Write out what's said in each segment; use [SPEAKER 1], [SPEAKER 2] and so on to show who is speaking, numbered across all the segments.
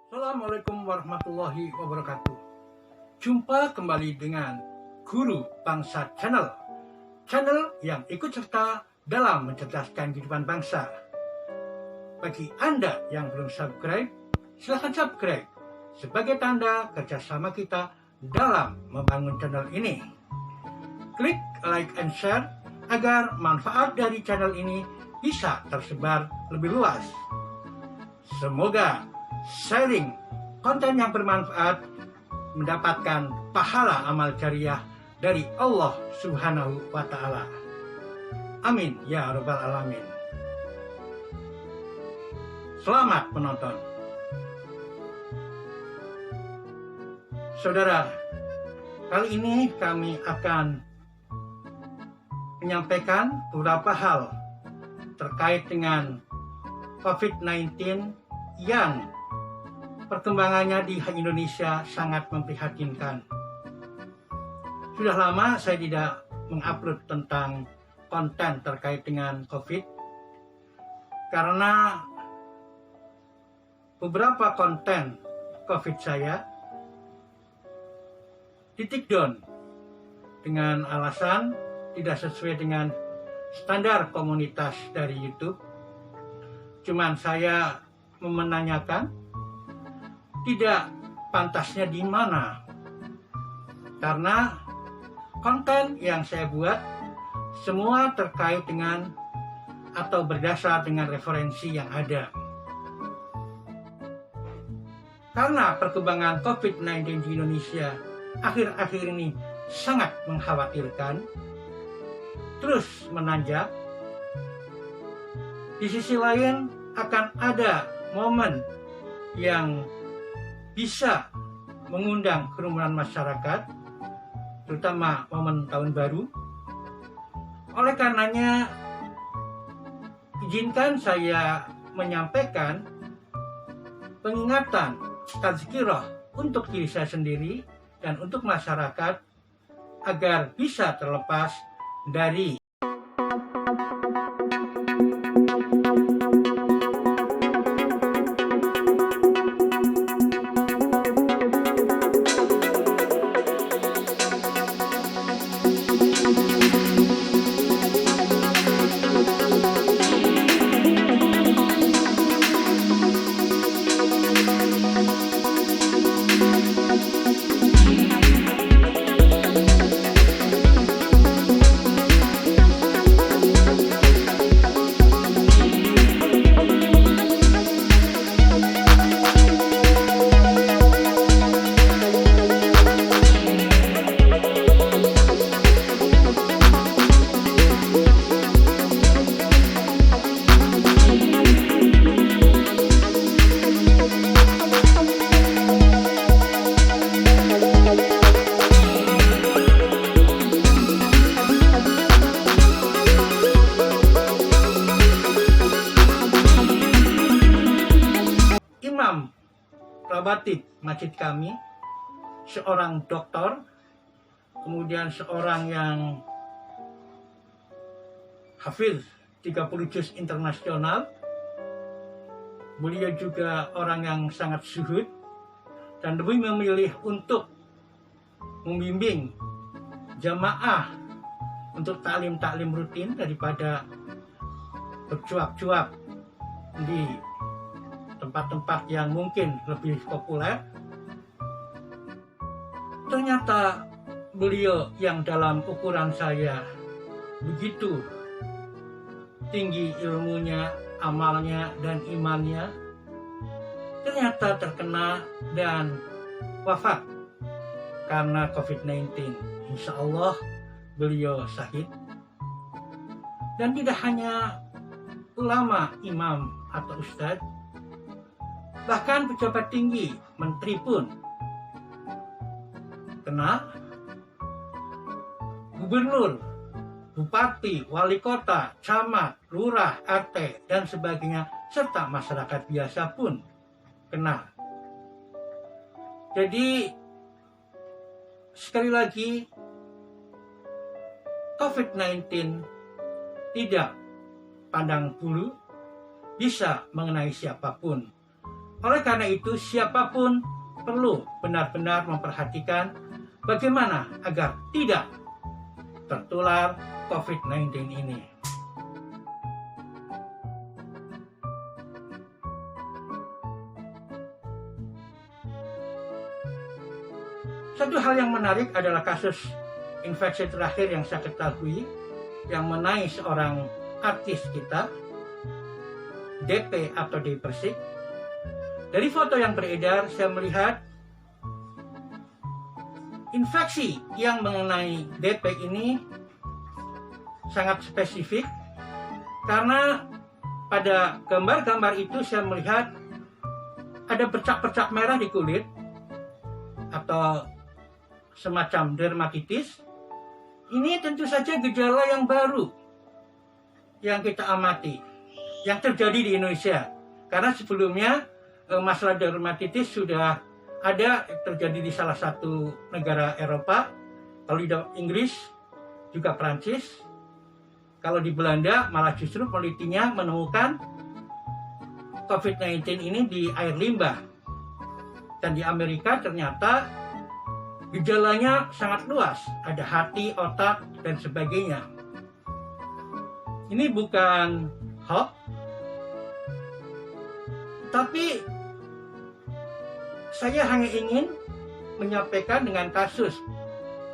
[SPEAKER 1] Assalamualaikum warahmatullahi wabarakatuh. Jumpa kembali dengan Guru Bangsa Channel yang ikut serta dalam mencerdaskan kehidupan bangsa. Bagi Anda yang belum subscribe, silahkan subscribe sebagai tanda kerjasama kita dalam membangun channel ini. Klik like and share agar manfaat dari channel ini bisa tersebar lebih luas. Semoga sharing konten yang bermanfaat mendapatkan pahala amal jariah dari Allah Subhanahu wa Ta'ala. Amin ya Rabbal Alamin. Selamat menonton. Saudara, kali ini kami akan menyampaikan beberapa hal terkait dengan COVID-19 yang perkembangannya di Indonesia sangat memprihatinkan. Sudah lama saya tidak mengupload tentang konten terkait dengan COVID karena beberapa konten COVID saya di-take down dengan alasan tidak sesuai dengan standar komunitas dari YouTube. Cuman saya menanyakan tidak pantasnya di mana, karena konten yang saya buat semua terkait dengan atau berdasar dengan referensi yang ada. Karena perkembangan COVID-19 di Indonesia akhir-akhir ini sangat mengkhawatirkan, terus menanjak. Di sisi lain akan ada momen yang bisa mengundang kerumunan masyarakat, terutama momen tahun baru. Oleh karenanya, izinkan saya menyampaikan pengingatan tazkirah untuk diri saya sendiri dan untuk masyarakat agar bisa terlepas dari Imam Rabatib masjid kami, seorang dokter, kemudian seorang yang hafiz 30 juz internasional. Beliau juga orang yang sangat zuhud dan lebih memilih untuk membimbing jamaah untuk taklim rutin daripada bercuap-cuap di tempat-tempat yang mungkin lebih populer. Ternyata beliau yang dalam ukuran saya begitu tinggi ilmunya, amalnya, dan imannya, ternyata terkena dan wafat karena COVID-19. Insya Allah beliau syahid. Dan tidak hanya ulama, imam, atau ustadz, bahkan pejabat tinggi, menteri pun kena. Gubernur, bupati, wali kota, camat, lurah, RT, dan sebagainya, serta masyarakat biasa pun kena. Jadi, sekali lagi, COVID-19 tidak pandang bulu, bisa mengenai siapapun. Oleh karena itu, siapapun perlu benar-benar memperhatikan bagaimana agar tidak tertular COVID-19 ini. Satu hal yang menarik adalah kasus infeksi terakhir yang saya ketahui yang mengenai seorang artis kita, DP atau Dewi Persik. Dari foto yang beredar, saya melihat infeksi yang mengenai DP ini sangat spesifik karena pada gambar-gambar itu saya melihat ada bercak-bercak merah di kulit atau semacam dermatitis. Ini tentu saja gejala yang baru yang kita amati, yang terjadi di Indonesia. Karena sebelumnya masalah dermatitis sudah ada terjadi di salah satu negara Eropa. Kalau di Inggris juga Prancis. Kalau di Belanda malah justru penelitinya menemukan COVID-19 ini di air limbah. Dan di Amerika ternyata gejalanya sangat luas, ada hati, otak, dan sebagainya. Ini bukan hoax, tapi saya hanya ingin menyampaikan dengan kasus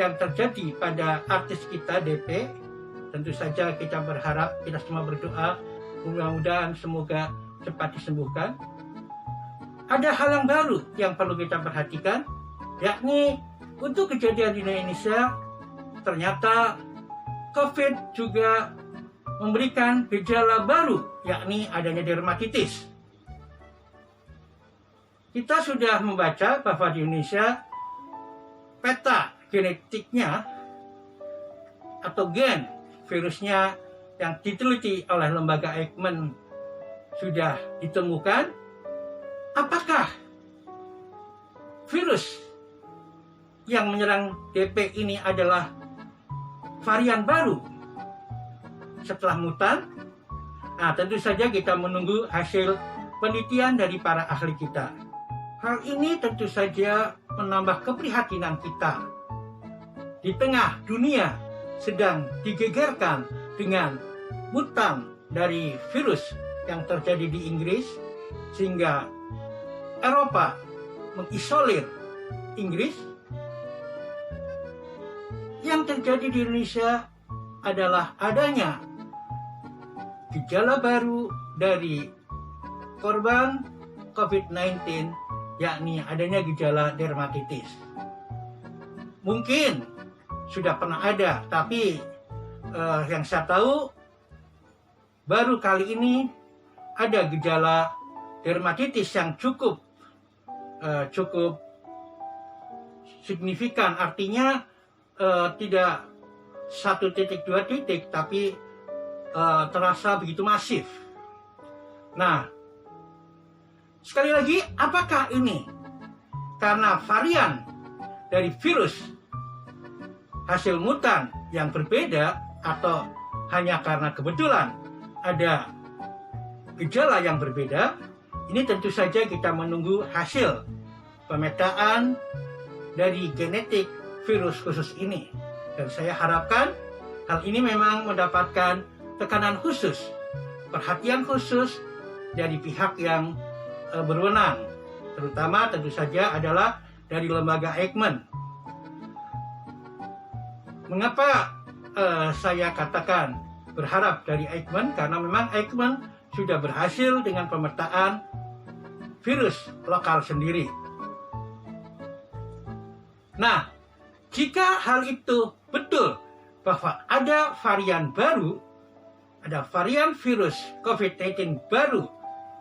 [SPEAKER 1] yang terjadi pada artis kita DP. Tentu saja kita berharap, kita semua berdoa, mudah-mudahan semoga cepat disembuhkan. Ada hal yang baru yang perlu kita perhatikan, yakni untuk kejadian di Indonesia, ternyata COVID juga memberikan gejala baru, yakni adanya dermatitis. Kita sudah membaca bahwa di Indonesia peta genetiknya atau gen virusnya yang diteliti oleh lembaga Eijkman sudah ditemukan. Apakah virus yang menyerang DP ini adalah varian baru setelah mutan? Nah, tentu saja kita menunggu hasil penelitian dari para ahli kita. Hal ini tentu saja menambah keprihatinan kita. Di tengah dunia sedang digegerkan dengan mutan dari virus yang terjadi di Inggris, sehingga Eropa mengisolir Inggris. Yang terjadi di Indonesia adalah adanya gejala baru dari korban COVID-19, yakni adanya gejala dermatitis. Mungkin sudah pernah ada, tapi yang saya tahu baru kali ini ada gejala dermatitis yang cukup signifikan. Artinya tidak 1 titik 2 titik, tapi terasa begitu masif. Nah, sekali lagi, apakah ini karena varian dari virus hasil mutan yang berbeda, atau hanya karena kebetulan ada gejala yang berbeda? Ini tentu saja kita menunggu hasil pemetaan dari genetik virus khusus ini. Dan saya harapkan hal ini memang mendapatkan tekanan khusus, perhatian khusus dari pihak yang berwenang, terutama tentu saja adalah dari lembaga Eijkman. Mengapa saya katakan berharap dari Eijkman? Karena memang Eijkman sudah berhasil dengan pemetaan virus lokal sendiri. Nah, jika hal itu betul bahwa ada varian baru, ada varian virus COVID-19 baru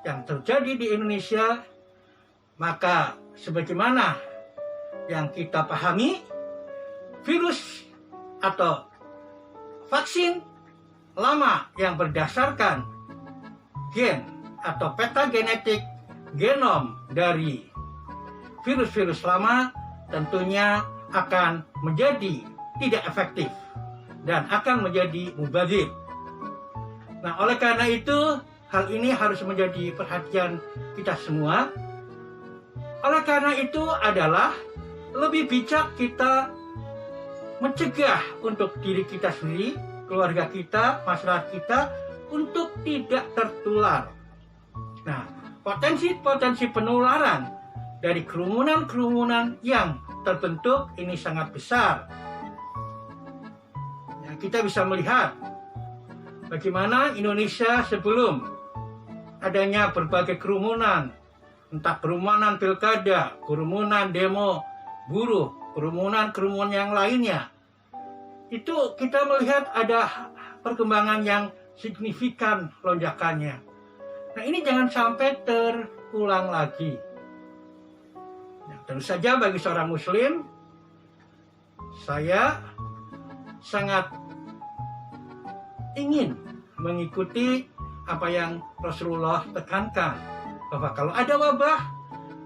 [SPEAKER 1] yang terjadi di Indonesia, maka sebagaimana yang kita pahami, virus atau vaksin lama yang berdasarkan gen atau peta genetik genom dari virus-virus lama tentunya akan menjadi tidak efektif dan akan menjadi mubazir. Nah, oleh karena itu, hal ini harus menjadi perhatian kita semua Oleh karena itu adalah lebih bijak kita mencegah untuk diri kita sendiri, keluarga kita, masyarakat kita untuk tidak tertular. Nah, potensi penularan dari kerumunan-kerumunan yang terbentuk ini sangat besar. Ya, kita bisa melihat bagaimana Indonesia sebelum adanya berbagai kerumunan, entah kerumunan pilkada, kerumunan demo buruh, kerumunan yang lainnya. Itu kita melihat ada perkembangan yang signifikan lonjakannya. Nah, ini jangan sampai terulang lagi. Nah, tentu saja bagi seorang muslim, saya sangat ingin mengikuti apa yang Rasulullah tekankan, bahwa kalau ada wabah,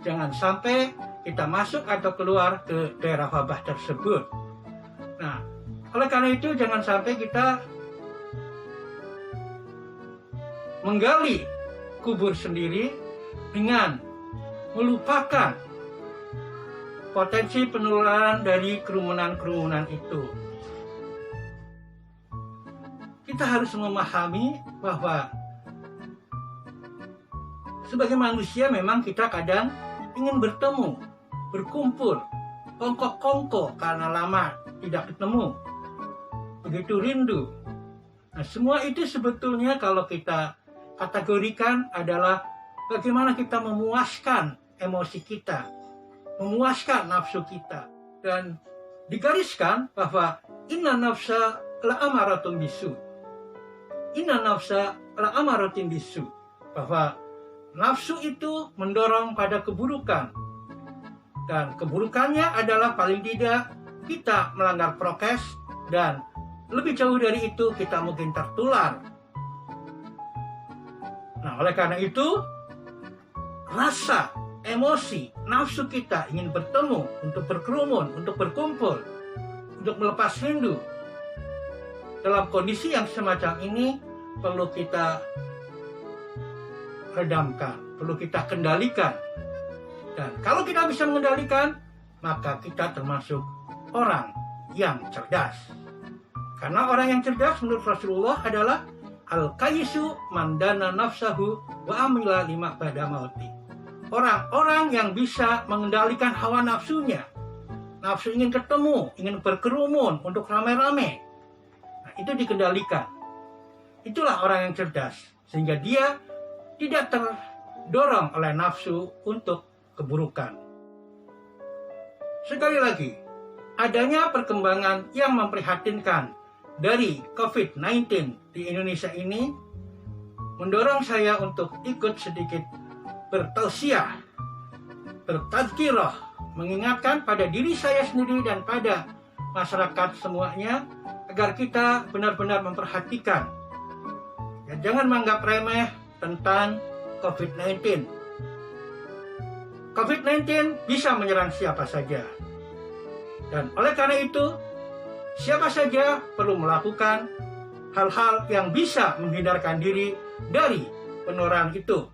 [SPEAKER 1] jangan sampai kita masuk atau keluar ke daerah wabah tersebut. Nah, oleh karena itu jangan sampai kita menggali kubur sendiri dengan melupakan potensi penularan dari kerumunan-kerumunan itu. Kita harus memahami bahwa sebagai manusia memang kita kadang ingin bertemu, berkumpul, kongko-kongko karena lama tidak ketemu, begitu rindu. Nah, semua itu sebetulnya kalau kita kategorikan adalah bagaimana kita memuaskan emosi kita, memuaskan nafsu kita. Dan digariskan bahwa inna nafsa la'amaratun bisu. Inna nafsa la'amaratun bisu. Bahwa nafsu itu mendorong pada keburukan. Dan keburukannya adalah paling tidak kita melanggar prokes, dan lebih jauh dari itu kita mungkin tertular. Nah, oleh karena itu, rasa, emosi, nafsu kita ingin bertemu, untuk berkerumun, untuk berkumpul, untuk melepas rindu. Dalam kondisi yang semacam ini, perlu kita redamkan, perlu kita kendalikan. Dan kalau kita bisa mengendalikan, maka kita termasuk orang yang cerdas. Karena orang yang cerdas menurut Rasulullah adalah al-qayisu mandana nafsahu wa amila lima ba'da mauti. Orang-orang yang bisa mengendalikan hawa nafsunya. Nafsu ingin ketemu, ingin berkerumun untuk rame-rame. Nah, itu dikendalikan. Itulah orang yang cerdas. Sehingga dia tidak terdorong oleh nafsu untuk keburukan. Sekali lagi, adanya perkembangan yang memprihatinkan dari COVID-19 di Indonesia ini mendorong saya untuk ikut sedikit bertausiah, bertazkirah, mengingatkan pada diri saya sendiri dan pada masyarakat semuanya agar kita benar-benar memperhatikan. Ya, jangan menganggap remeh tentang COVID-19. COVID-19 bisa menyerang siapa saja. Dan oleh karena itu, siapa saja perlu melakukan hal-hal yang bisa menghindarkan diri dari penularan itu.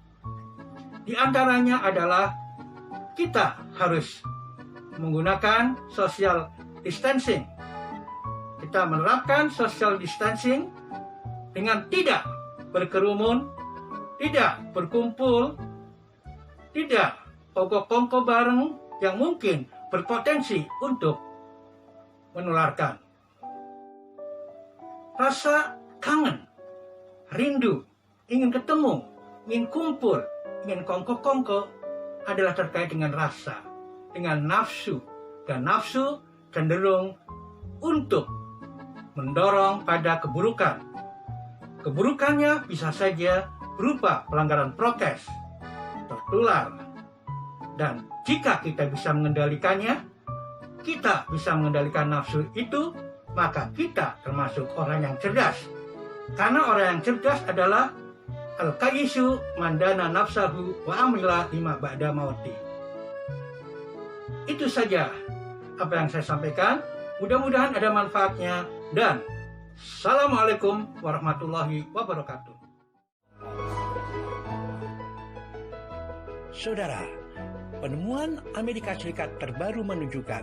[SPEAKER 1] Di antaranya adalah kita harus menggunakan social distancing. Kita menerapkan social distancing dengan tidak berkerumun, tidak berkumpul, tidak kongko-kongko bareng yang mungkin berpotensi untuk menularkan. Rasa kangen, rindu, ingin ketemu, ingin kumpul, ingin kongko-kongko adalah terkait dengan rasa, dengan nafsu. Dan nafsu cenderung untuk mendorong pada keburukan. Keburukannya bisa saja berupa pelanggaran prokes, tertular. Dan jika kita bisa mengendalikannya, kita bisa mengendalikan nafsu itu, maka kita termasuk orang yang cerdas. Karena orang yang cerdas adalah al-qayisu mandana nafsahu wa amila lima ba'da mauti. Itu saja apa yang saya sampaikan. Mudah-mudahan ada manfaatnya, dan Assalamualaikum warahmatullahi wabarakatuh.
[SPEAKER 2] Saudara,
[SPEAKER 1] Penemuan Amerika Serikat terbaru menunjukkan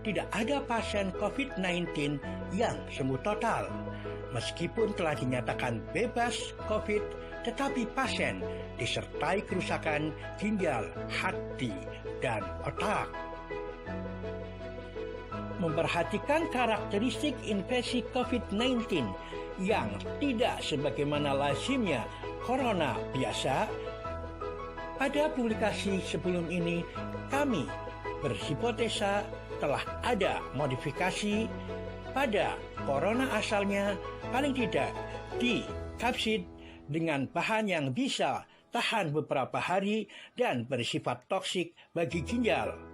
[SPEAKER 1] tidak ada pasien COVID-19 yang sembuh total. Meskipun telah dinyatakan bebas COVID, tetapi pasien disertai kerusakan ginjal, hati, dan otak. Memperhatikan karakteristik infeksi COVID-19 yang tidak sebagaimana lazimnya corona biasa, pada publikasi sebelum ini kami berhipotesa telah ada modifikasi pada corona asalnya, paling tidak di kapsid dengan bahan yang bisa tahan beberapa hari dan bersifat toksik bagi ginjal.